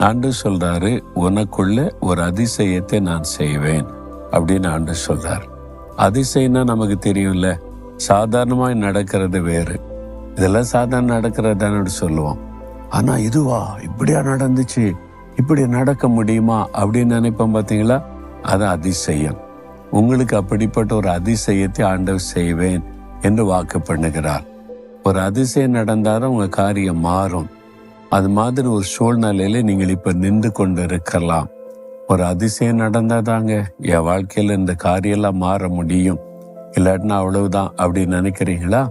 ஆண்டவர் சொல்றாரு, உனக்குள்ள ஒரு அதிசயத்தை நான் செய்வேன் அப்படின்னு ஆண்டவர் சொல்றாரு. அதிசயம்னா நமக்கு தெரியும்ல, சாதாரணமாய் நடக்கிறது வேறு. இதெல்லாம் சாதாரண நடக்கிறதான்னு சொல்லுவோம். ஆனா இதுவா, இப்படியா நடந்துச்சு, இப்படி நடக்க முடியுமா அப்படின்னு நினைப்போம் பார்த்தீங்களா? அது அதிசயம். உங்களுக்கு அப்படிப்பட்ட ஒரு அதிசயத்தை ஆண்டவர் செய்வேன் என்று வாக்கு பண்ணுகிறார். ஒரு அதிசயம் நடந்தாலும் உங்க காரியம் மாறும். அது மாதிரி ஒரு சூழ்நிலையில நீங்கள் இப்ப நின்று கொண்டு இருக்கலாம். ஒரு அதிசயம் நடந்தாதாங்க என் வாழ்க்கையில இந்த காரியெல்லாம் மாற முடியும், இல்லாட்டினா அவ்வளவுதான் அப்படின்னு நினைக்கிறீங்களா?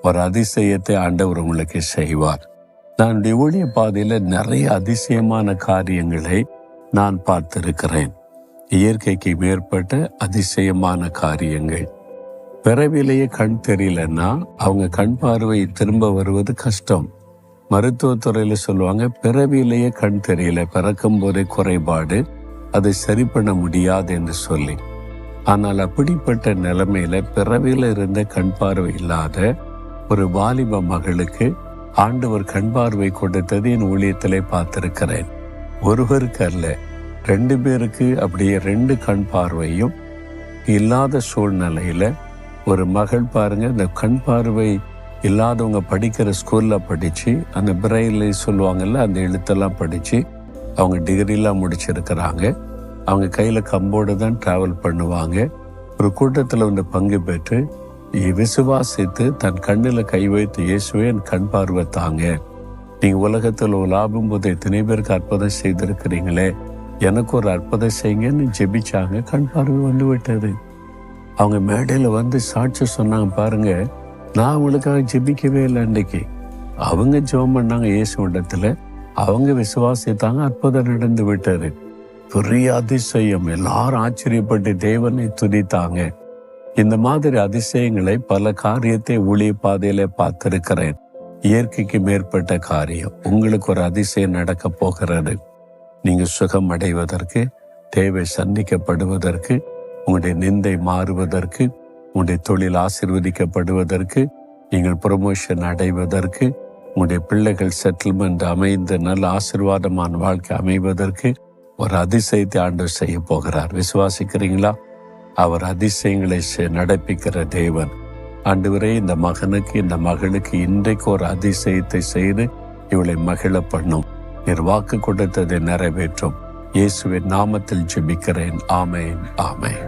ஒரு அதிசயத்தை ஆண்டவர் உங்களுக்கு செய்வார். நான் ஊழிய பாதையில நிறைய அதிசயமான காரியங்களை நான் பார்த்திருக்கிறேன். இயற்கைக்கு மேற்பட்ட அதிசயமான காரியங்கள். பிறவிலேயே கண் தெரியலன்னா அவங்க கண் பார்வை திரும்ப வருவது கஷ்டம். மருத்துவத்துறையில சொல்லுவாங்க, பிறவிலேயே கண் தெரியல, பிறக்கும் போதே குறைபாடு, அதை சரி பண்ண முடியாது என்று சொல்லி. ஆனால் அப்படிப்பட்ட நிலைமையில பிறவில இருந்த கண் பார்வை இல்லாத ஒரு வாலிப மகளுக்கு ஆண்டவர் கண் பார்வை கொடுத்தது என் ஊழியத்திலே பார்த்திருக்கிறேன். ஒருவருக்கு அல்ல, 2 பேருக்கு அப்படியே 2 கண் பார்வையும் இல்லாத சூழ்நிலையில ஒரு மகள் பாருங்க, இந்த கண் பார்வை இல்லாதவங்க படிக்கிற ஸ்கூல்ல படிச்சு அந்த பிரெயில சொல்லுவாங்கல்ல, அந்த எழுத்தெல்லாம் படிச்சு அவங்க டிகிரிலாம் முடிச்சிருக்கிறாங்க. அவங்க கையில கம்போடு தான் டிராவல் பண்ணுவாங்க. ஒரு கூட்டத்தில் வந்து பங்கு பெற்று விசுவாசித்து தன் கண்ணில் கை வைத்து, இயேசுவே என் கண் பார்வை தாங்க, நீங்க உலகத்தில் லாபம் போது எத்தனை பேருக்கு அற்புதம் செய்திருக்கிறீங்களே, எனக்கு ஒரு அற்புதம் செய்யுங்கன்னு ஜெபிச்சாங்க. கண் பார்வை வந்து விட்டது. அவங்க மேடையில் வந்து சாட்சி சொன்னாங்க, பாருங்க நான் அவங்களுக்காக ஜெபிக்கவே இல்லை அன்றைக்கு. அவங்க ஜெபம் பண்ணாங்க இயேசுவிடத்துல, அவங்க விசுவாசித்தாங்க, அற்புதம் நடந்து விட்டது. பெரிய அதிசயம். எல்லாரும் ஆச்சரியப்பட்டு தேவனை துதித்தாங்க. இந்த மாதிரி அதிசயங்களை பல காரியத்தை ஊழிய பாதையில பார்த்திருக்கிறேன். இயற்கைக்கு மேற்பட்ட காரியம். உங்களுக்கு ஒரு அதிசயம் நடக்க போகிறது. நீங்க சுகம் அடைவதற்கு, தேவை சந்திக்கப்படுவதற்கு, உங்களுடைய நிந்தை மாறுவதற்கு, உங்களுடைய தொழில் ஆசீர்வதிக்கப்படுவதற்கு, நீங்கள் ப்ரொமோஷன் அடைவதற்கு, உங்களுடைய பிள்ளைகள் செட்டில்மெண்ட் அமைந்து நல்ல ஆசீர்வாதமான வாழ்க்கை அமைவதற்கு ஒரு அதிசயத்தை ஆண்டவர் செய்ய போகிறார். விசுவாசிக்கிறீங்களா? அவர் அதிசயங்களை நடப்பிக்கிற தேவன். ஆண்டவரே, இந்த மகனுக்கு இந்த மகளுக்கு இன்றைக்கு ஒரு அதிசயத்தை செய்து இவளை மகிழ பண்ணும். நீர் வாக்கு கொடுத்ததை நிறைவேற்றும். இயேசுவின் நாமத்தில் ஜெபிக்கிறேன். ஆமேன், ஆமேன்.